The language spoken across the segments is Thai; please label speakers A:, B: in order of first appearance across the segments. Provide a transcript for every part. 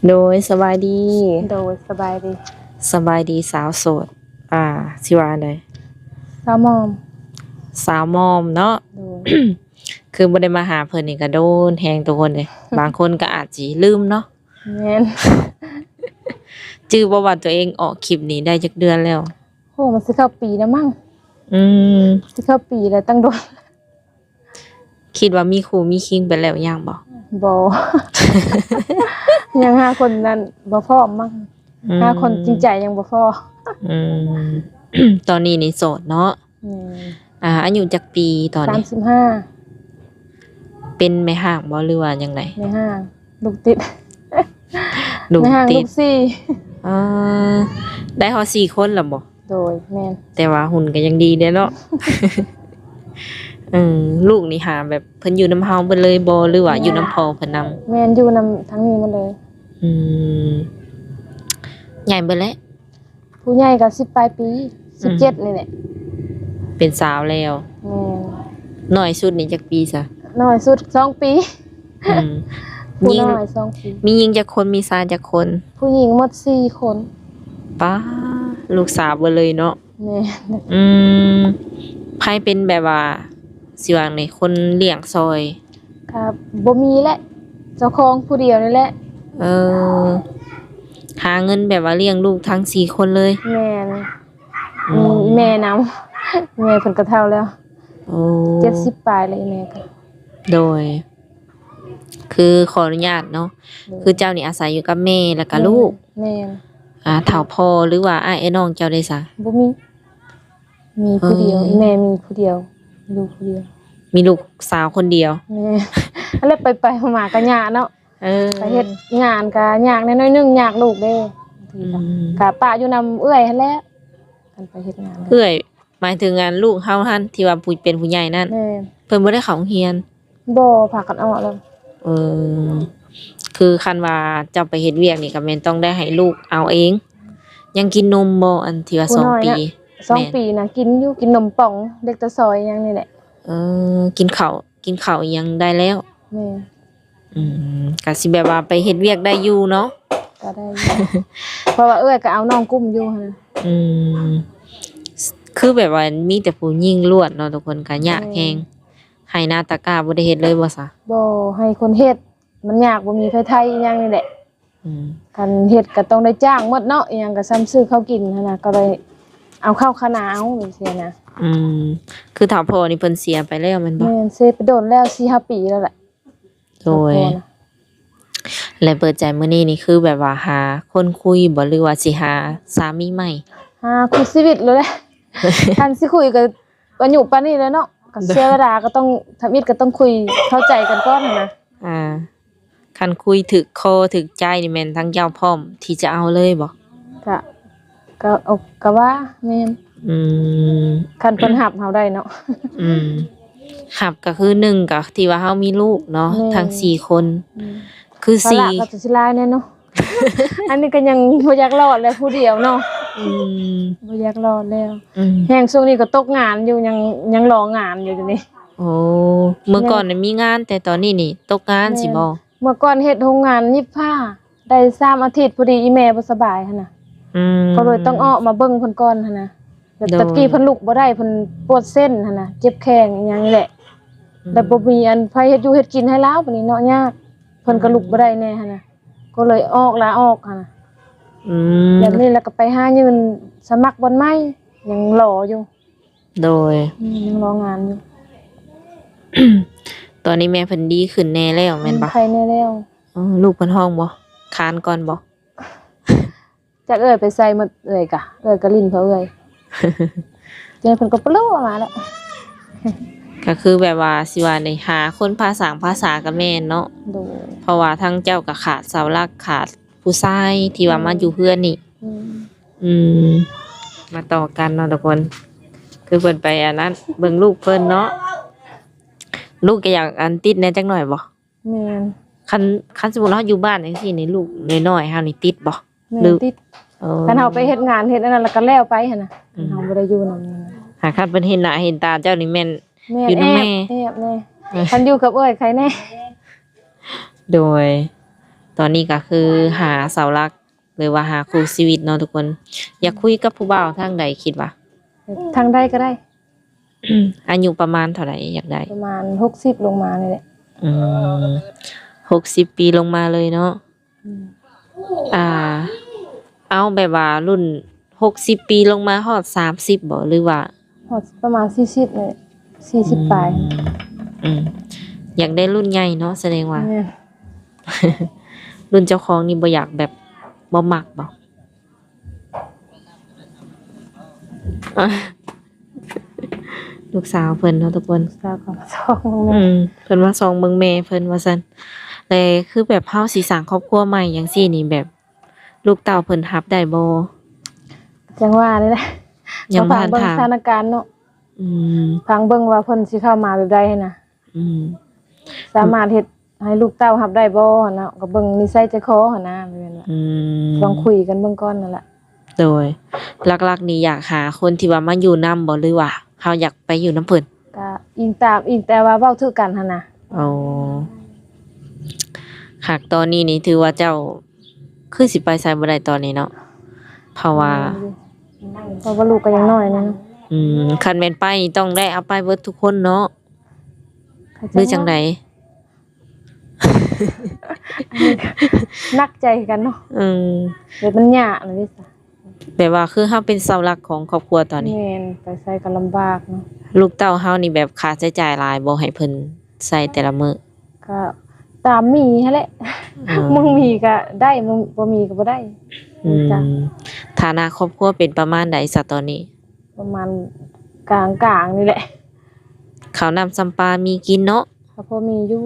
A: โดยสบายดี
B: โดยสบายดี
A: สบายดีสาวโสดสิว่าได
B: สาวมอม
A: สาวมอมเนาะ
B: โดย
A: คือบ่ได้มาหาเพิ่นนี่ก็โดนแฮงทุกคนเลย บางคนก็อาจสิลืมเนาะ
B: แม่น
A: จื้อบ่ว่าตัวเองออกคลิปนี้ได้จักเดือนแล้ว
B: โหมันสิเข้าปีแล้วมั้ง
A: อืม
B: สิเข้าปีแล้วตั้งโดน
A: คิดว่ามีครูมีคิงไปแล้วยังบ่
B: บ่ ยัง5คนนั้นบ่พอมั้ง5คนจริงใจยังบ่พอ
A: อืม ตอนนี้นี่โสดเนาะ อายุจักปีตอนนี้
B: 35
A: เป็นแม่ห้างบ่หรือว่าจังได
B: ในห้างลูกติด
A: ลูก
B: ในห้าง
A: ติ
B: ลู
A: ด
B: กสี่
A: อ่าได้ฮอด4คนแล้วบ่
B: โดยแม่น
A: แต่ว่าหุ่นก็ยังดีเด้เนาะ ลูกนี่หาแบบเพิ่นอยู่น้ำเฮาเพิ่นเลยบ่หรือว่าอยู่น้ำพอเพิ่นนำ
B: แม่นอยู่นำทั้งนี้หมดเลย
A: อืมใหญ่เบิดแล้ว
B: ผู้ใหญ่ก็10ปลายปี17นี่แหละ
A: เป็นสาวแล้ว
B: แม่น
A: น้อยสุดนี่จักปีซะ
B: น้อยสุด2ปี
A: อืม
B: ผู้
A: ยิง
B: น้อย2ปี
A: มียิงจักคนมีชายจักคน
B: ผู้หญิงหมด4คน
A: ป้าลูกสาวเบิดเลยเนาะ
B: แม่น
A: อืมไผเป็นแบบว่าสิว่าไดคนเลี้ยงซอย
B: ครับบ่มีแหละเจ้าของผู้เดียวนี่แหละ
A: เออ หาเงินแบบว่าเลี้ยงลูกทั้ง4คนเลย
B: แม่น
A: อื
B: มี
A: ม
B: แม่นำ แม่เพิ่นก็เฒ่าแล้ว
A: โอ้
B: 70ปลายเลยแม่ก็
A: โดย คือขออนุญาตเนาะคือเจ้านี่อาศัยอยู่กับแม่แล้วก็ลูก
B: แม่น
A: เฒ่าพ่อหรือว่าอ้ายไอ้น้องเจ้าได้ซะ
B: บ่มีมีผู้เดียว
A: เออ
B: แม่มีผู้เดียวลูกผู้เดียว
A: มีลูกสาวคนเดียว
B: แม่ แล้วไปๆมาๆก็ยากเนาะ
A: เออ
B: ไปเฮ็ดงานก็ยากแน่น้อยหนึงยากลูกเด้
A: อืม
B: ก็ป้าอยู่นำเอื้อยหั่นแหละกันไปเฮ็ดงาน
A: เอื้อยหมายถึงงานลูกเฮาหั่นที่ว่าผู้เป็นผู้ใหญ่นั่น
B: แม่
A: เพิ่นบ่ได้เข้าโรงเรียน
B: บ่พากันออกแล้ว
A: เออ คือคันว่าเจ้าไปเฮ็ดเวียกนี่ก็แม่นต้องได้ให้ลูกเอาเอง ยังกินนมบ่อันที่ว่า2 ปี
B: สอง
A: แม่น
B: ปีน่ะกินอยู่กินนมป่องเด็กตะซอยหยังนี่แหละ
A: เออ กินข้าวอิหยังได้แล้ว
B: แม่
A: ก็สิแบบว่าไปเฮ็ดเวียกได้อยู่เนาะ
B: ก็ได้อยู่ เพราะว่าเอ้ยก็เอาน้องกุ้มอยู่หั่นน่ะ
A: อืมคือแบบว่ามีแต่ผู้หญิงล้วนเนาะทุกคนก็ยากแฮงให้หน้าตากร้าบ่ได้เฮ็ดเลยบ่ซะ
B: บ่ให้คนเฮ็ดมันยากบ่มีไผไทยอีหยังนี่แหละ
A: อืม
B: คันเฮ็ดก็ต้องได้จ้างหมดเนาะอีหยังก็ซ้ำซื้อข้าวกินหั่นน่ะก็เลยเอาข้าวคณะเอาจังซี่นะ
A: อืมคือถ้าพ่อนี่เพิ่นเสียไปแล้วแม่นบ่
B: แม่นเซไปโดนแล้ว 4-5 ปีแล้วแหละ
A: โดยและเปิดใจมื้อนี้นี่คือแบบว่าหาคนคุยบ่หรือว่าสิหาสามีใหม่
B: หาคู่ชีวิตเลยแหละ คันสิคุยก็อายุปานนี้แล้วเนาะก็เสียเวลาก็ต้องทำอิฐก็ต้องคุยเข้าใจกันก่อนหั่นนะ
A: คันคุยถึกคอถึกใจนี่แม่นทั้งเจ้าพร้อมที่จะเอาเลยบ่
B: ก็เอาก็ว่าแม่น
A: อืม
B: คันเพิ่นหับเฮาได้เนาะ
A: อืมหับก็คือ1ก็ที่ว่าเฮามีลูกเนาะ
B: แม่
A: ทั้ง4คนคือ
B: ภาระก็จะสิหลายแน่เนาะ อันนี้ก็ยังบ่อยากรอดเลยผู้เดียวเนาะ
A: อืม
B: บ่อยากรอดแล้ว
A: อืม
B: แฮงช่วงนี้ก็ตกงานอยู่ยังรองานอยู่เดี๋ยวนี้
A: โอ้เมื่อก่อนน่ะมีงาน แต่ตอนนี้นี่ตกงานสิบ่
B: เมื่อก่อนเฮ็ดโรงงานยิบผ้าได้3อาทิตย์พอดีอีแม่บ่สบายหั่นน่ะ
A: อืม
B: ก็เลยต้องออกมาเบิ่งเพิ่นก่อนหั่นน่ะแบบ
A: โดย
B: ตะกี้เพิ่นลุกบ่ได้เพิ่นปวดเส้นหั่นน่ะเจ็บแข้งอีหยังนี่แหละแล้วบ่มีอันไผเฮ็ดอยู่เฮ็ดกินให้แล้วบัดนี้เนาะยากเพิ่นก็ลุกบ่ได้แน่หั่นน่ะก็เลยลาออกหั่นน่ะ
A: อืม
B: แบบนี้แล้วก็ไปหายืนสมัครบ่อนใหม่ยังรออยู่
A: โดย
B: ยังรองานอยู่
A: ตอนนี้แม่เพิ่นดีขึ้นแน่แล้วแม่นบ่
B: ใครแน่แล้ว
A: ลูกเพิ่นห้องบ่คานก่อนบ่
B: จักไปใส่หมดเอ้ยกะก็ลิ้นเขาเอ้ย เจอเพิ่นก็ปลุกมาแล้ว
A: ก็คือแบบว่าสิว่าได้หาคนภาษากับแม่นเนาะ
B: ดู
A: เพราะว่าทั้งเจ้าก็ขาดเสาหลักขาดผู้ชายที่ว่ามาอยู่เพื่อนนี่
B: อืม
A: อืม มาต่อกันเนาะทุกคน คือเพิ่นไปอันนั้นเบิ่งลูกเพิ่นเนาะลูกก็อยากอันติดแหน่จักหน่อยบ่
B: แม่น
A: คันสมมุติเราอยู่บ้านจังซี่นี่ลูกน้อยๆเฮานี่ติดบ่
B: แม่
A: หรื
B: น
A: อ
B: ติด
A: เออ
B: คันเฮาไปเฮ็ดงานเฮ็ดอันนั้นแล้วก็แล้วไปหั่นน่ะเฮาบ่ได้อยู่นำ
A: หาคันเพิ่นเห็นหน้าเห็นตาเจ้านี่แม่น
B: แม่
A: อยู่นำแม่
B: แอบแน่คันอยู่กับเอ้ยใครแน่
A: โดย ตอนนี้ก็คือหาเสาหลักหรือว่าหาคู่ชีวิตเนาะทุกคน อยากคุยกับผู้บ่าวทางใดคิดว่า
B: ทางใดก็ได้
A: อายุประมาณเท่าไหร่อยากได้
B: ประมาณ60ลงมานี่แหละ
A: อืม60 ปีลงมาเลยเนาะ
B: อืม
A: เอาแบบว่ารุ่น60 ปีลงมาฮอด30บ่หรือว่า
B: ฮอดประมาณ40นี่40ปลาย
A: อืมอยากได้รุ่นใหญ่เนาะแสดงว่า
B: เนี่ย
A: รุ่นเจ้าของนี่บ่อยากแบบบ่มักบ่อ่ะลูกสาวเพิ่นเนาะทุกคน
B: สาวก็สองลงมา
A: เพิ่นว่าซองเบิ่งแม่เพิ่นว่าซั่นแต่คือแบบเฮาสิสร้างครอบครัวใหม่จังซี่นี่แบบ ลูกเต้าเพิ่นรับได้บ่
B: จังว่านี่แหละ
A: ยังบ่
B: ฟั
A: ทั
B: ง
A: น
B: เบิ่ง
A: ถาม
B: สถานการณ์เนาะ
A: อืม
B: ฟังเบิ่งว่าเพิ่นสิเข้ามาแบบใดหั่นน่ะ
A: อืม
B: สามารถเฮ็ดให้ลูกเต้ารับได้บ่หั่นน่ะก็เบิ่งนิสัยใจคอหั่นน่ะแม่นว่า
A: อืม
B: ลองคุยกันเบิ่งก่อนนั่นแหละ
A: โดยหลักๆนี่อยากหาคนที่ว่ามาอยู่นำบ่หรือว่าเฮาอยากไปอยู่นำเพิ่น
B: ก็อิงตามอิงแต่ว่าเว้าถือกันหั่นน่ะ
A: อ๋อหากตอนนี้นี่ถือว่าเจ้าคือสิไปไสบ่ได้ตอนนี้เนาะเพราะว่า
B: เพราะว่าลูกก็ยังน้อยนะ
A: คันแม่นไปนี่ต้องได้เอาไปเบิดทุกคนเนาะหรือจังได
B: นักใจกันเนาะ
A: อืม
B: เดี๋ยวมันยากนะพี่สา
A: แบบว่าคือเฮาเป็นเสาหลักของครอบครัวตอนนี้
B: แม่นไปใส่กันลำบากเนาะ
A: ลูกเต้าเฮานี่แบบค่าใช้จ่ายหลายบ่ให้เพิ่นใช้แต่ละมื้อ
B: ก็ตามมีหั่นแหละ
A: อืม
B: มึงมีก็ได้มึงบ่มีก็บ่ได้
A: อืมฐานะครอบครัวเป็นประมาณใดซะตอนนี้
B: ประมาณกลางๆนี่แหละ
A: ข้าวน้ำซ้ำปลามีกินเนาะ
B: ก็พอมีอยู่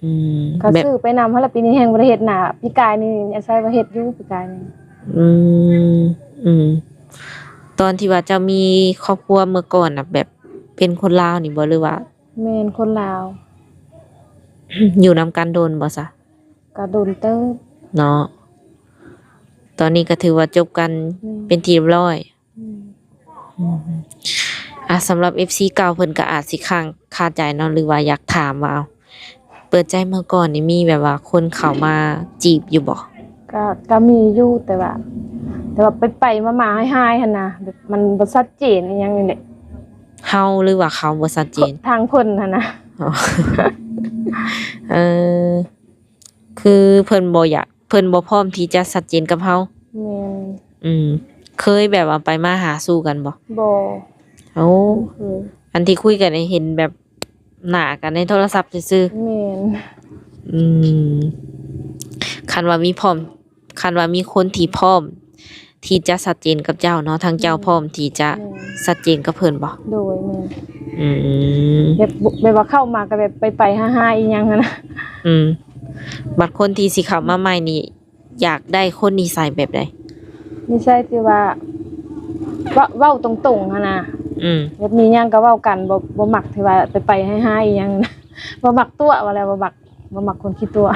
A: อืม
B: ก็
A: แบบ
B: ซื้อไปนำหั่นล่ะปีนี้แฮงบ่ได้เฮ็ดหน้าปีกายนี่อาศัยว่าเฮ็ดอยู่ปีกายนี่
A: อืมอืมตอนที่ว่าเจ้ามีครอบครัวเมื่อก่อนน่ะแบบเป็นคนลาวนี่บ่หรือว่า
B: แม่นคนลาว
A: อยู่นํกันโดนบ่ซะ
B: ก็โดนเติบ
A: เนาะตอนนี้ก็ถือว่าจบกันเป็นที่เรียบร้อย
B: อืม
A: สำหรับ FC เก่าเพิ่นก็อาจสิค้างคาใจเนาะหรือว่าอยากถามว่าเอาเปิดใจเมื่อก่อนนี่มีแบบว่าคนเข้ามาจีบอยู่บ่
B: ก็มีอยู่แต่ว่าไปมาๆหายๆหั่นน่ะแบบมันบ่ชัดเจนอีหยังนี่แหละ
A: เฮาหรือว่าเขาบ่ชัดเจน
B: ทางเพิ่นหั่นน่ะ
A: อ๋อ เออคือเพิ่นบ่อยากเพิ่นบ่พร้อมที่จะชัดเจนกับเฮา
B: แม่น
A: เคยแบบว่าไปมาหาสู่กันบ่
B: บ่
A: โอ้
B: คือ
A: อันที่คุยกันนี่เห็นแบบหน้ากันในโทรศัพท์ซื่อ
B: แม่น
A: ๆคันว่ามีพร้อมคันว่ามีคนที่พร้อม ที่จะชัดเจนกับเจ้าเนาะทางเจ้าพร้อมที่จะชัดเจนกับเพิ่นบ่
B: โดยแม่น
A: อืม
B: แบบว่าเข้ามาก็แบบไปหาๆอีหยังหั่นน่ะ
A: บัดคนที่สิเข้ามาใหม่นี่อยากได้คนนิสัยแบบใด
B: นี่ใช่ที่ว่าเว้าตรงๆหั่นน่ะ แบบมีหยังก็เว้ากันบ่มักที่ว่าไปหาๆอีหยังนะ บ่มักตัวว่าแล้วบ่มักคนขี้ตัว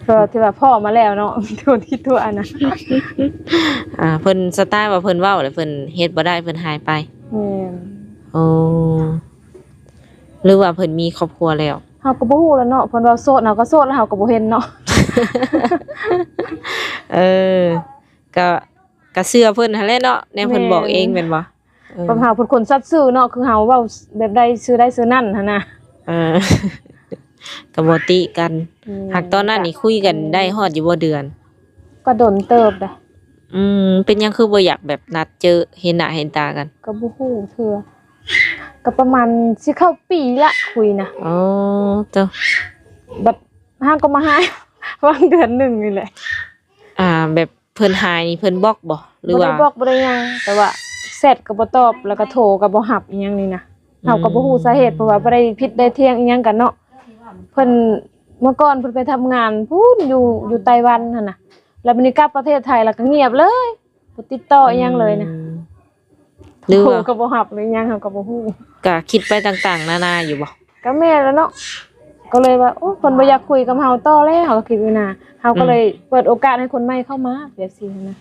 B: เพราะที่ว่าพ่อมาแล้วเนาะ มีคนขี้ตัวอันน่ะ
A: เพิ่นสไตล์ว่าเพิ่นเว้าแล้วเพิ่นเฮ็ดบ่ได้เพิ่นหายไป
B: แม่น
A: โอ้หรือว่าเพิ่นมีครอบครัวแล้ว
B: เฮาก็บ่ฮู้แล้วเนาะเพิ่นว่าโสดเฮาก็โสดแล้วเฮาก็บ่เห็นเนาะ
A: เออก็เชื่อเพิ่นหั่นแหละเนาะแนวเพิ่นบอกเองแม่นบ่
B: เพราะเฮาเป็นคนซัดซื่อเนาะคือเฮาเว้าแบบใดซื่อใดซื่อนั่นหั่นน่ะ
A: เออ ก็บ่ติกันหากตอนนั้นนี่คุยกันได้ฮอดอยู่บ่เดือน
B: ก็โดนเติบเด้
A: เป็นหยังคือบ่อยากแบบนัดเจอเห็นหน้าเห็นตากัน
B: ก็บ่ฮู้เทื่อก็ประมาณสิเข้าปีละคุยนะ
A: อ๋อเจ้า
B: บัดห้างก็มาหา วางเดือนหนึงนี่แหละ
A: แบบเพิ่นหายนี่เพิ่นบล็อกบ่หรือ
B: บ่
A: ว่า
B: ได้บอกบ่ได้หยังแต่ว่าแชทก็บ่ตอบแล้วก็โทรก็บ่รับอีหยังนี่นะเฮาก็บ่ฮู้สาเหตุเพราะว่าบ่ได้ผิดได้เที่ยงอีหยังกันเนาะเพิ่นเมื่อก่อนเพิ่นไปทำงานพูนอยู่ไต้หวันหั่นน่ะแล้วบัดนี้กลับประเทศไทยแล้วก็เงียบเลยบ่ติดต่ออีหยังเลยนะ
A: หรือว่า
B: โทก็บ่รับเลยอีหยังเฮาก็บ่ฮู้
A: ก็คิดไปต่างๆนานาอยู่บ่
B: ก็แม่แล้วเนาะก็เลยว่าโอ้คนบ่อยากคุยกับเฮาต่อแล้วเฮาก็คิดอยู่นะเฮาก็เลยเปิดโอกาสให้คนใหม่เข้ามาแบบซี่นะ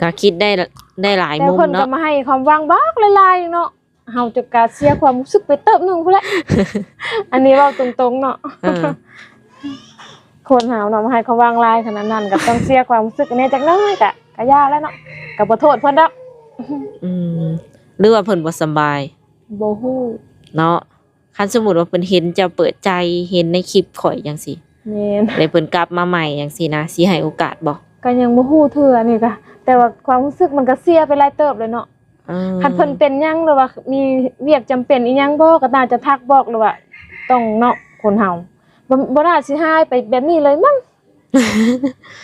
A: ก็คิดได้หลาย
B: แต่
A: มุม
B: เพิ่นก็
A: เนาะ
B: มาให้ความหวังบักหลายๆเนาะเฮาจะกะเสียความรู้สึกไปเติบหนึงพุ่นแหละ อันนี้เว้าตรงๆเนาะ
A: เออ
B: คนหาวเนาะมาให้เขาวางลายขนาดนั้นก็ต้องเสียความรู้สึกแน่จักหน้อยก็ย่าแล้วเนาะก็บ่โทษเพิ่นดอก
A: อืมหรือว่าเพิ่นบ่สำบาย
B: บ่ฮู้
A: เนาะคันสมมุติว่าเพิ่นเห็นเจ้าเปิดใจเห็นในคลิปข่อยจังซี่
B: แม่น
A: แล้วเพิ่นกลับมาใหม่จังซี่นะสิให้โอกาสบ่
B: ก็ยังบ่ฮู้เทื่อนี่ก็แต่ว่าความรู้สึกมันก็เสียไปหลายเติบเลยเนาะ คันเพิ่นเป็นหยังหรือว่ามีเวียกจำเป็นอีหยังบ่ก็น่าจะทักบอกหรือว่าต้องเนาะคนเฮาบ่น่าสิหายไปแบบนี้เลยมั้ง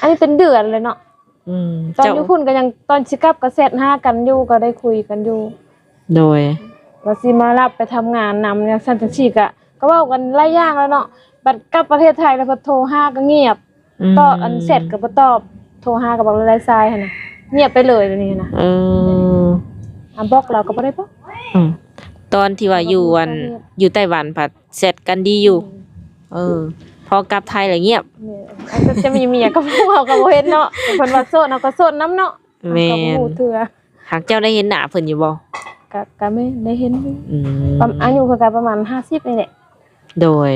B: อันนี้เป็นเดือนเลยเนาะ
A: อืม
B: ตอน
A: เจ้า
B: อยู่พุ่นก็ยังตอนสิกลับก็แชทหากันอยู่ก็ได้คุยกันอยู่
A: โดย
B: ว่าสิมารับไปทำงานนำจังซั่นจังซี่ก็เว้ากันหลายอย่างแล้วเนาะบัดกลับประเทศไทยแล้วพอโทรหาก็เงียบต่ออันแชทก็บ่ตอบโทรหาก็บอกหลายๆสายหั่นน่ะเงียบไปเลยแบบนี้นะ
A: เออ
B: บล็อกเราก็บ่ได้บล็อก
A: อืมตอนที่ว่าอยู่อยู่ไต้หวันผัดเสร็จกันดีอยู่ เออ พอกลับไทยแล้วเงียบ
B: เนี่ยอันจะมีเมียก็พวกเราก็บ่เห็นเนาะเพิ่นว่าโสดเราก็โสดนํเนาะ
A: แม่น
B: ก็บ่ฮู้เทื่อ
A: หากเจ้าได้เห็นหน้าเพิ่นอยู่บ่
B: ก็ไม่ได้เห็นอยู่
A: อืม
B: อายุเพิ่นก็ประมาณ50นี่แหละ
A: โดย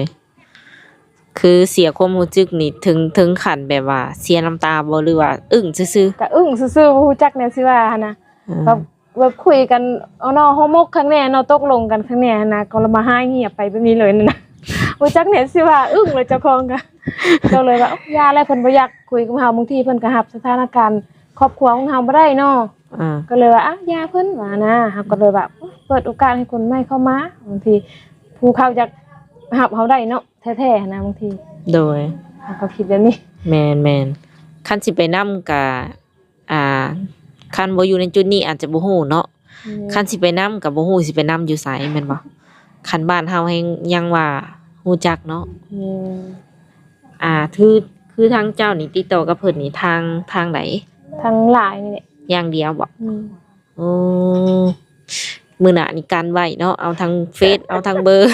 A: คือเสียความรู้สึกนี่ถึงขั้นแบบว่า เสียน้ำตาบ่หรือว่า อึ้งซื่อ
B: ก็อึ้งซื่อๆบ่ฮู้จักแนวสิว่าหั่นน่ะ
A: ๆ
B: แบบคุยกันเอาเนาะฮอมกครั้งแน่เนาะตกลงกันครั้งแน่หั่นน่ะก็ละมาหายเงียบไปแบบนี้เลยนั่นน่ะ บ่จักแนวสิว่าอึ้งเลยเจ้าของก็เลยว่าอย่าแล้วเพิ่นบ่อยากคุยกับเฮาบางทีเพิ่นก็รับสถานการณ์ครอบครัวของเฮาบ่ได้เนาะ
A: อ่า
B: ก็เลยว่าอย่าเพิ่นว่านะเฮาก็เลยแบบเปิดโอกาสให้คนใหม่เข้ามาบางทีผู้เขาอยากรับเฮาได้เนาะแท้ๆนะบางที
A: โดย
B: เฮาก็คิดแบบนี้
A: แม่นคันสิไปนำกะคันบ่อยู่ในจุดนี้อาจจะบ่ฮู้เนาะ คันสิไปนำก็บ่ฮู้สิไปนำอยู่ไสแม่นบ่คันบ้านเฮาแฮงยังว่าฮู้จักเนาะ
B: อืม
A: คือทางเจ้านี่ติดต่อกับเพิ่นนี่ทางไหน
B: ทั้งหลายนี่แหละ
A: อย่างเดียวบ่
B: อืม
A: โอ้มื้อหน้านี่กันไว้เนาะเอาทางเฟซเอาทางเบอร์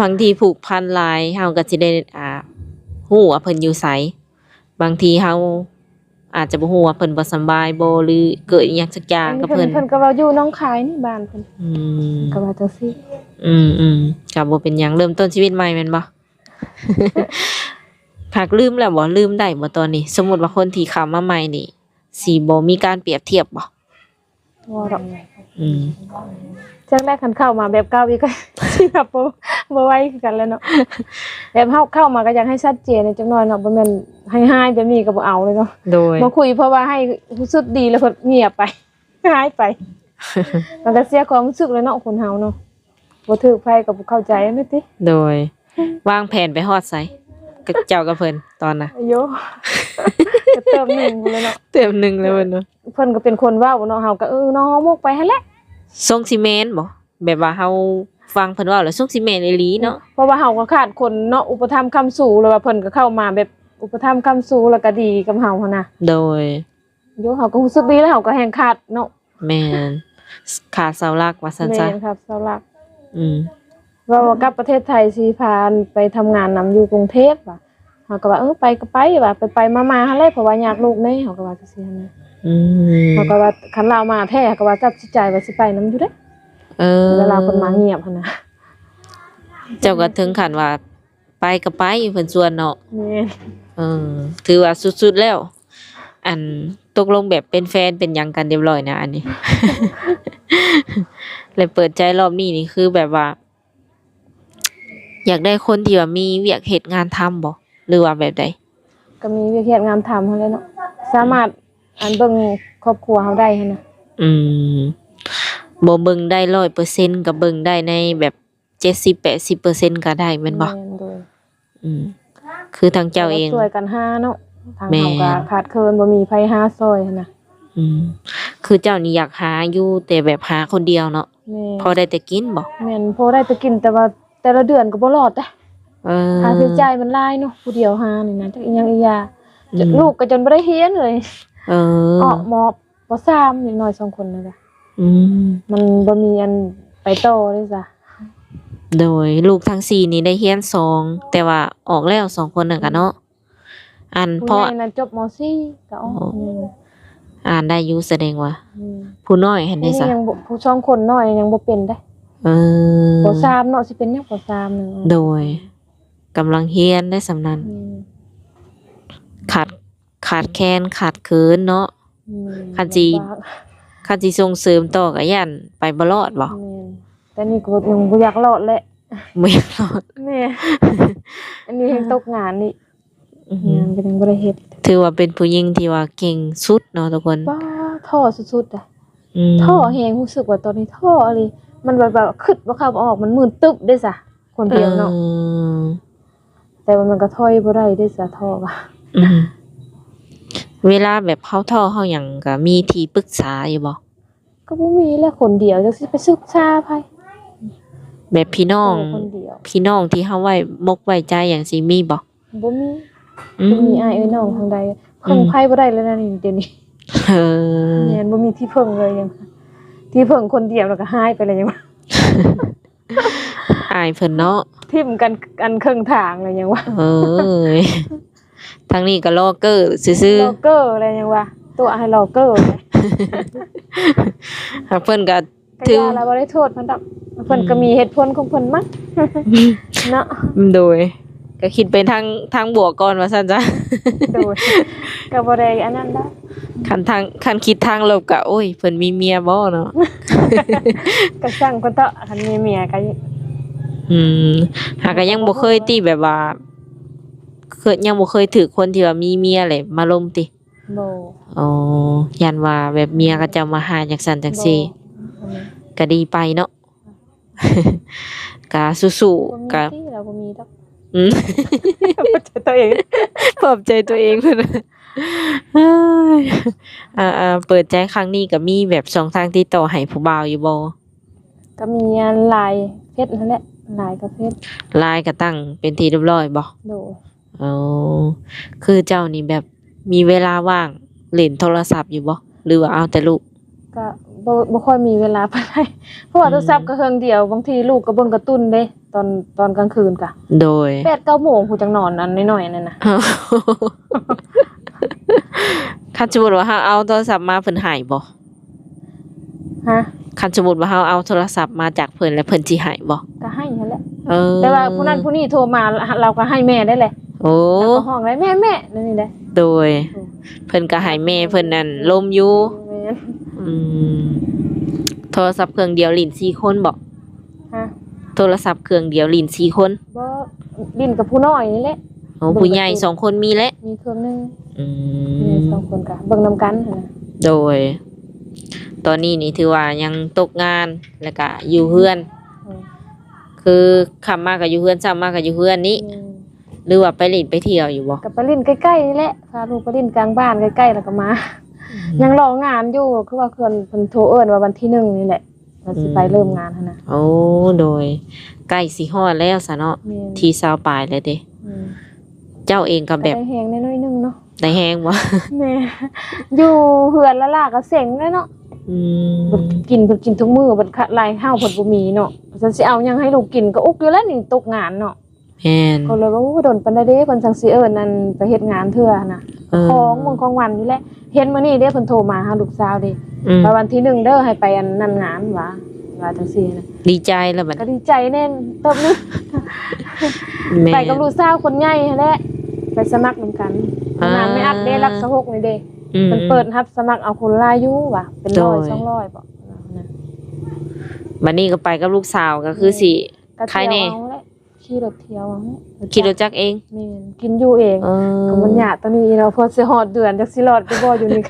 A: บางทีผูกพันหลายเฮาก็สิได้ฮู้ว่าเพิ่นอยู่ไสบางทีเฮาอาจจะบ่ฮู้ว่าเพิ่นบ่สำบายบ่หรือเกิดอีหยังสักอย่างกับเพิ่น
B: เพิ่นก็ว่าอยู่หน้องคายนี่บ้านเพิ่น
A: อืม
B: ก็ว่าจังซี่
A: ก็บ่เป็นหยังเริ่มต้นชีวิตใหม่แม่นบ่ หากลืมแล้วบ่ลืมได้บ่ตอนนี้ สมมุติว่าคนที่เข้ามาใหม่นี่สิบ่มีการเปรียบเทียบบ่
B: ว่าดอก
A: อืม
B: จักแรกคันเข้ามาแบบเก่าอีกก็ สิแบบบ่ไหวคือกันแล้วเนาะ แบบเฮาเข้ามาก็อยากให้ชัดเจนจังหน่อยเนาะบ่แม่นให้ๆแบบนี้ก็บ่เอาเลยเนาะ
A: โดย
B: มาคุยเพราะว่าให้รู้สึกดีแล้วเพิ่นเงียบไป หายไป มันก็เสียความรู้สึกเลยเนาะคนเฮาเนาะบ่ถูกไผก็บ่เข้าใจอันนี้ติ
A: โดยวางแผนไปฮอดไสกับเจ้ากับเพิ่นตอนน่ะ
B: อายุ ก็เติมหนึ่งเลยเนาะ
A: เต็มหนึงแล้วเพิ่นเนาะ
B: เพิ่นก็เป็นคนเว้าเนาะเฮาก็เนาะมกไปหั่นแหละ
A: ทรงสิแม่นบ่แบบว่าเฮาฟังเพิ่นเว้าแล้วทรงสิแม่นอีหลีเนาะ
B: เพราะว่าเฮาก็ขาดคนเนาะอุปถัมภ์ค้ำสู่แล้วว่าเพิ่นก็เข้ามาแบบอุปถัมภ์ค้ำสู่แล้วก็ดีกับเฮาหั่นน่ะ
A: โดย
B: โยเฮาก็รู้สึกดีแล้วเฮาก็แฮงขาดเนาะ
A: แม่นขาดเสาหลักว่าซั่นซะ
B: แม่นครับเสาหลัก
A: อืม
B: ว่ากลับประเทศไทยสิพาไปทำงานนำอยู่กรุงเทพว่ะเฮาก็ว่าไปก็ไปว่ะไปมาๆหั่นแหละเพราะว่าอยากลูกแน่เฮาก็ว่าจังซี่หั่นนะ
A: อืม
B: เฮาก็ว่าคันเรามาแท้ก็ว่าจับสิใจว่าสิไปนำอยู่เด้
A: เออ
B: เวลาเพิ่นมาเงียบหั่นน่ะ
A: เจ้าก็ถึงขั้นว่าไปก็ไปเพิ่นชวนเนาะ
B: แม่น
A: เออถือว่าสุดๆแล้ว อันตกลงแบบเป็นแฟนเป็นหยังกันเรียบร้อยนะอันนี้ เลยเปิดใจรอบนี้นี่คือแบบว่า อยากได้คนที่ว่ามีเวียกเฮ็ดงานทำบ่หรือว่าแบบใด
B: ก็มีวิธีงานทำหั่นแหละเนาะสามารถอันเบิ่งครอบครัวเฮาได้หั่นน่ะ
A: อืมบ่เบิ่งได้100%ก็เบิ่งได้ในแบบ70-80%ก็ได้แม่นบ่
B: โดย
A: อืมคือทางเจ้าเอง
B: ช่วยกันหาเนาะทาง
A: แม่
B: เฮาก็ขาดเคินบ่มีไผหาซอยหั่นน่ะ
A: อืมคือเจ้านี่อยากหาอยู่แต่แบบหาคนเดียวเนาะ
B: แม่
A: พอได้แต่กินบ่
B: แม่นพอได้แต่กินแต่ว่าแต่ละเดือนก็บ่รอดเด้
A: เออ
B: ค่าใช้จ่ายมันหลายเนาะผู้เดียวหานี่นะจักอีหยังอีหยา
A: อืม
B: ลูกก็จนบ่ได้เรียนเลย
A: เออ
B: ออกมป.3นิดหน่อย2คนนั่นแหละ
A: อืม
B: มันบ่มีอันไปต่อเลยจ้ะ
A: โดยลูกทั้ง4นี่ได้เรียน2แต่ว่าออกแล้ว2คนนั่นก็เนาะอัน
B: ผู้
A: เพราะ
B: ใหญ่น่ะจบม .4 ก็ออก
A: อ่านได้อยู่แสดงว่า
B: อืม
A: ผู้น้อยเห็นได้
B: นี่
A: ซะ
B: ยังบ่ผู้สองคนน้อยยังบ่เป็นเด้
A: เออ
B: ป.3เนาะสิเป็นหยังป.3นึง
A: โดย กำลังเฮียนได้สำนั้น
B: อืม
A: ขาดแคลนขาดเคินเนาะ
B: อืม
A: คันสิ
B: ลำบาก
A: คันสิส่งเสริมต่อก็ย่านไปบ่รอดบ่
B: แม่นแต่นี่ก็ยังบ่อยากรอดแหละ
A: บ่อยากรอด
B: แม่ อันนี้ยังตกงานนี่
A: อื้อหือง
B: านก็ยังบ่ได้เฮ็ด
A: ถือว่าเป็นผู้หญิงที่ว่าเก่งสุดเนาะทุกคน
B: บ้าท่อสุดๆอ่ะ
A: ม
B: ท่อแฮงรู้สึกว่าตอนนี้ท่ออะไรมันแบบคิดบ่เข้าบ่ออกมันมืนตึ๊บเด้ซะคนเดียวเนาะ
A: ออ
B: แต่ว่ามันก็ถอยบ่ได้เด้ซะท่อก็
A: อืมเวลาแบบเข้าท่อเข้าหยังก็มีที่ปรึกษาอยู่บ่
B: ก็บ่มีแหละคนเดียวจักสิไปศึกษาไผ
A: แบบพี่น้อง
B: คนเดียว
A: พี่น้องที่เฮาไว้มกไว้ใจอย่างสิมีบ่
B: บ่มี
A: อื
B: บ่มีอ้ายเอ้ยน้องทางใดเพิ่งไผบ่ได้เลยนะนี่เดี๋ยวนี้
A: เออ
B: แม่นบ่มีที่เพิ่งเลยยังที่เพิ่งคนเดียวแล้วก็หายไปเลยยังว่า
A: อายเพิ่นเนาะ
B: ทิ่มกันอันครึ่งทางเลยยังว่า
A: เอ้ยทางนี้ก็ลอเกอร์ซื่อ
B: ลอเกอร์อะไรยังว่าตัวให้ลอเกอร์เลย
A: ๆหากเพิ่นก็
B: ก็
A: ถือ
B: ยาแล้วบ่ได้โทษเพิ่นดอกเพิ่นก็มีเหตุผลของเพิ่นมั้งเนาะ
A: โดย ก็คิดไปทางบวกก่อนว่าซั่นจ้ะ
B: โดยก็บ่ได้อันนั้นดอก
A: คันคิดทางลบก็โอ้ยเพิ่นมีเมียบ่เนาะ
B: ก็สร้างเพิ่นเถาะคันมีเมียก็
A: อืมหากก็ยังบ่เคยติแบบว่ายังบ่เคยถือคนที่ว่ามีเมียเลยมาลมติ
B: บ่
A: อ๋อยันว่าแบบเมียก็จะมาหาจังซั่นจังซี่ก็ดีไปเนาะ ก็สู้
B: บ่
A: ๆ
B: มี
A: ก็
B: ที่เราบ่มีดอก
A: อืม
B: บ่เจอตัวเอง
A: ปลอบใจตัวเองเพิ่นเอ้ยเปิดใจครั้งนี้ก็มีแบบช่องทางติดต่อให้ผู้บ่าวอยู่บ่
B: ก็มีอันไลน์เฟซนั่นแหละไลน์กับเฟซ
A: ไลน์ก็ตั้งเป็นที่เรียบร้อยบ่
B: โดย
A: อ๋อคือเจ้านี่แบบมีเวลาว่างเล่นโทรศัพท์อยู่บ่หรือว่าเอาแต่ลูก
B: ก็บ่ค่อยมีเวลาปานใดเพราะว่าโทรศัพท์ก็เครื่องเดียวบางทีลูกก็เบิ่งการ์ตูนเด้ตอนกลางคืนก็
A: โดย
B: 8-9 โมงผู้จังนอนอันน้อยๆนั่นน่ะ
A: คันสมมุติว่าเฮาเอาโทรศัพท์มาเพิ่นให้บ่
B: ฮะ
A: คันสมมุติว่าเฮาเอาโทรศัพท์มาจากเพิ่นแล้วเพิ่นสิให้บ่
B: ก็ให้นั่นแหละ
A: เออ
B: แต่ว่าผู้นั้นผู้นี้โทรมาเราก็ให้แม่ได้แหละ
A: โอ้
B: แล้วก็ห้องได้แม่นั่นนี่แหละ
A: โดย เพิ่นก็ให้แม่เพิ่นนั่นลมอยู่
B: แม่น
A: อืมโทรศัพท์เครื่องเดียวลิ้น4คนบ่
B: ฮะ
A: โทรศัพท์เครื่องเดียวลิ้น4คน
B: บ่ลิ้นกับผู้น้อยนี่แหละ
A: โอ้ผู้ใหญ่2คนมีแล้ว
B: มีเครื่องหนึง
A: อื
B: มี
A: ม
B: 2คนก็เบิ่งนํกันหั่นน่ะ
A: โดย ตอนนี้นี่ถือว่ายังตกงานแล้วก็อยู่เฮือน
B: อืม
A: คือขับมาก็อยู่เฮือนซ้ำมาก็อยู่เฮือนนี้หรือว่าไปเล่นไปเที่ยวอยู่บ่
B: ก็ไปลิ้นใกล้ๆนี่แหละพาลูกไปลิ้นกลางบ้านใกล้ๆแล้วก็มา ยังรองานอยู่คือว่าเพิ่นโทรเอิ้นว่าวันที่1นี่แหละว่าสิไปเริ่มงานหั่นน่ะ
A: โอ้โดยใกล้สิฮอดแล้วซะเนาะ
B: แม่น
A: ที่ซาวปลายแล้วเด้
B: อืม
A: เจ้าเองก็แบบ
B: ได้แฮงน้อยๆนึงเนาะ
A: ได้แฮงบ่
B: แม่ อยู่เหือนละล่ะก็เซ็งเลยเนาะ
A: อืม
B: เพิ่นกินทุกมื้อเพิ่นขะลายข้าวเพิ่นบ่มีเนาะฉันสิเอาหยังให้ลูกกินก็อุกอยู่แล้วนี่ตกงานเนาะ
A: แม่น
B: ก็เลยว่าโอ้โดนปานใดเด้เพิ่นจังสิเอิ้นนั่นไปเฮ็ดงานเทื่อน่ะ
A: เออ
B: ของมึงของวันนี่แหละเห็นมื้อนี้เด้เพิ่นโทรมาหาลูกสาวเด้
A: อืม
B: ว่าวันที่1เด้อให้ไปอันนั้นงานว่าจังซี่นะ
A: ดีใจแล้วบัด
B: ก็ดีใจแน่นเติบนึง
A: แม่
B: ไปกับลูกสาวคนใหญ่นั่นแหละไปสมัครนำกันงานไม่อัดเด้รักสะหกนี่เด้
A: อืม
B: มันเปิดรับสมัครเอาคนหลายอยู่ว่ะเป็น
A: โดย
B: 100 200บ่นะ
A: บัดนี้ก็ไปกับลูกสาวก็คือสิ
B: ก็
A: ใครแน่
B: เที่ยวเอาแหละขี่รถเที่ยวเอาแหละ
A: ขี่รถจักรเอง
B: แม่นกินอยู่เอง
A: เออ
B: ก็มันยากตอนนี้เนาะพอสิฮอดเดือนจักสิรอดไปบ่อยู่นี่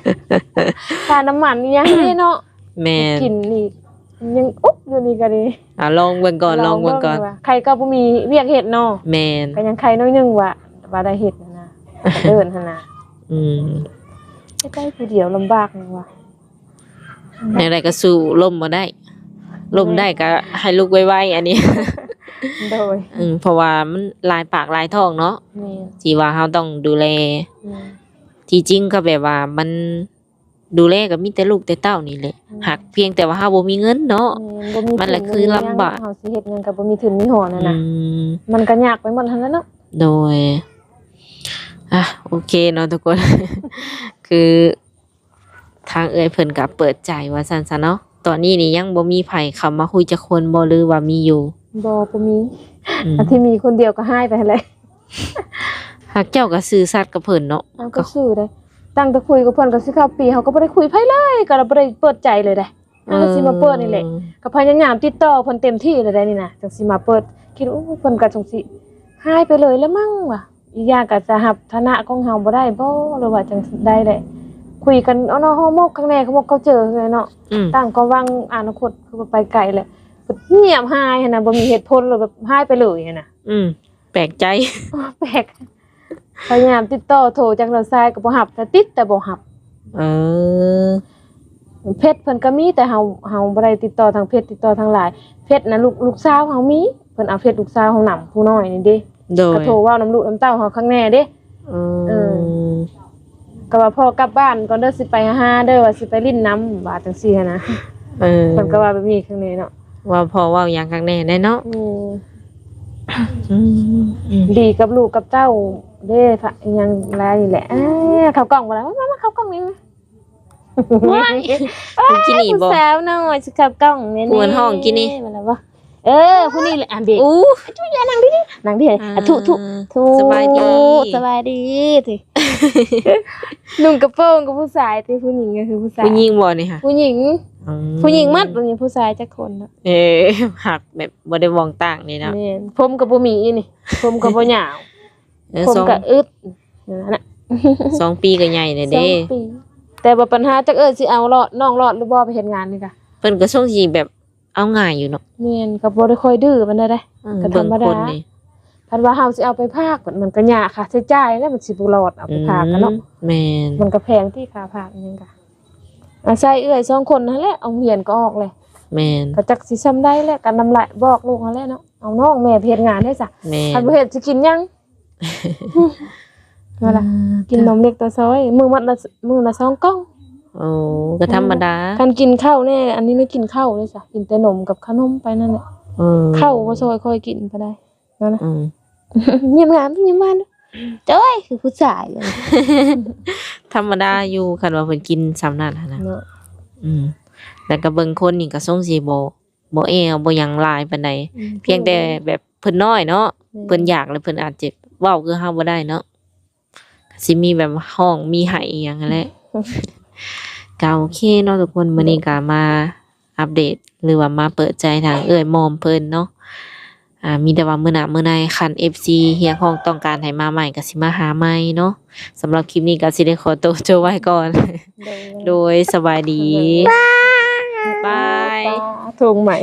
B: ค่าน้ำมันนี่ยังนี่เนาะ
A: แม่น
B: กินนี่ยังอุ๊บอยู่นี่ก็ดี
A: ลองเบิ่งก่อนลองเบิ่งก่อน
B: ว่าใครก็บ่มีเวียกเฮ็ดเนาะ
A: แม่น
B: ก็ยังใครน้อยหนึงว่าได้เฮ็ดนั่นนะก็เดินหั่นน่ะ
A: อืม
B: เฮ็ดได้ผู้เดียวลำบากนี่ว่ะ
A: ในใดก็สู้ล่มบ่ได้ล่มได้ก็ให้ลูกไวๆอันนี้
B: โดย
A: เพราะว่ามันหลายปากหลายท้องเนาะ
B: นี่
A: ที่ว่าเราต้องดูแล
B: อืม
A: ที่จริงก็แบบว่ามันดูแลก็มีแต่ลูกแต่เต้านี่แหละ
B: อืม
A: หักเพียงแต่ว่าเราบ่มีเงินเนาะ
B: บ่มี
A: มันแหละคือลำบาก
B: เฮาสิเฮ็ดหยังก็บ่มีทุนมีหอนั่นน่ะ
A: อืม
B: มันก็ยากไปหมดทั้งนั้นเนาะ
A: โดยโอเคเนาะทุกคน คือทางเอ้ยเพิ่นก็เปิดใจว่าซั่นซะเนาะตอนนี้นี่ยังบ่มีไผเข้ามาคุยจักคนบ่หรือว่ามีอยู่
B: บ่มี อันที่มีคนเดียวก็หายไปเลย
A: หักเจ้าก็ซื่อสัตย์กับเพิ่นเนาะ
B: เอาก็สู้ได้ตั้งแต่คุยกับเพิ่นก็สิเข้าปีเขาก็บ่ได้คุยไผเลยก็บ่ได้เปิดใจเลยได้เอาก็สิมาเปิดนี่แหละก็พยายามติดต่อเพิ่นเต็มที่เลยได้นี่นะจังสิมาเปิดคิดว่าเพิ่นก็จังสิหายไปเลยแล้วมั้งว่ะอีกอย่างก็จะรับฐานะของเฮาบ่ได้บ่หรือว่าจังได้แหละคุยกันเอาเนาะฮอร์โมนข้างในเขาบอกเขาเจอเลยเนาะตั้งก็วางอนาคตคือไปไกลแหละเงียบหายหั่นน่ะบ่มีเหตุผลเลยแบบหายไปเลยหั่นน่ะ
A: แปลกใจ
B: แปลกพยายามติดต่อโทรจากเราซ้ายก็บ่รับแต่ติดแต่บ่รับ
A: เออ
B: เพชรเพิ่นก็มีแต่เฮาบ่ได้ติดต่อทางเพชรติดต่อทางไลน์เพชรน่ะลูกสาวเฮามีเพิ่นเอาเพชรลูกสาวเฮานำผู้น้อยนี่เด้
A: โดย
B: ก็โทรเว้าน้ำลูกน้ำเต้าเฮาข้างแน่เด้ ก็ว่าพ่อกลับบ้านก่อนเด้อสิไปหาเด้อว่าสิไปลิ้นน้ำว่าจังซี่หันนะเพิ่นก็ว่าแบบนี้ข้างในเนาะ
A: ว่าพอเว้าหยังข้างแน่ได้เนาะ
B: ดีกับลูกกับเต้าเด้พะยังหลายนี่แหละเข้ากล้องบ่ล่ะมาเข้ากล้องนี่ว้าย
A: กินนี่บ่
B: สาวน้อยสิเข้ากล้องแม่นี่
A: กวนห้องกินนี่
B: มาแล้วบ่ผู้นี้แหละอันเด็ก
A: อู้
B: จุอย่านั่งดินั่งดิทุ
A: สบายดี
B: สบายดีตินุ่งกระโปรงกับผู้ชายติผู้หญิงก็คือผู้ชาย
A: ผู้หญิงบ่นี่ค่ะ
B: ผู้หญิงมัดบ่มีผู้ชายจักคนเนาะ
A: หักแบบบ่ได้มองต่างนี่เนาะ
B: แม่นผมก็บ่มีนี่ผมก็บ่ยาวผมก็อึดนั่นน่ะ
A: 2 ปีก็ใหญ่เลยเด้
B: 2 ปีแต่ว่าปัญหาจักสิเอารอดน้องรอดหรือบ่ไปเฮ็ดงานนี่ค่ะ
A: เพิ่นก็ส่งสิแบบเอาง่ายอยู่เนาะ
B: แม่นก็บ่ได้ค่อยดื้อปานใดเด้ก็ธรรมดา
A: เบิ่งคนนี่
B: คันว่าเฮาสิเอาไปพากมันก็ยากค่ะใช้จ่ายแล้วมันสิบ่รอดเอาไปพากกันเนาะ
A: แม่น
B: มันก็แพงที่ค่าพากอีหยังก็อาศัยเอื้อย2คนนั่นแหละเอาเรียนก็ออกเลย
A: แม่น
B: ก็จักสิซ้ำได้แหละกันนำลายบอกลูกนั่นแหละเนาะเอาน้องแม่ไปเฮ็ดงานได้ซะ
A: แม่
B: คัน
A: น
B: บ่เฮ็ดสิกินหยังว่าล่ะกินนมเล็กตาซอยมื้อละ2กล่อง
A: โอ้ก็ธรรมดา
B: คันกินข้าวแน่อันนี้ไม่กินข้าวเลยจ้ะกินแต่นมกับขนมไปนั่นแหละข้าวบ่ซอยค่อยกินไปได้นั่นนะเงียบงามเงียบบ้านจ้อยคือผู้ชายเลย
A: ธรรมดาอยู่คันว่าเพิ่นกินซ้ำนั่นหั่นนะ
B: เนาะ
A: แล้วก็เบิ่งคนนี่ก็ทรงสิบ่แอวบ่หยังหลายปานใดเพียงแต่แบบเพิ่นน้อยเนาะเพิ่นอยากแล้วเพิ่นอาจจะเว้าคือเฮาบ่ได้เนาะสิมีแบบห้องมีไห้อีหยังนั่นแหละ ก็โอเคเนาะทุกคนมื้อนี้ก็มาอัปเดตหรือว่ามาเปิดใจทางเอ้ยมอมเพิ่นเนาะมีแต่ว่ามื้อหน้ามื้อในคัน FC เฮียงห้องต้องการให้มาใหม่ก็สิมาหาใหม่เนาะสำหรับคลิปนี้ก็สิได้ขอตัวจบไว้ก่อน โดยสบายดีบาย
B: ทงใหม่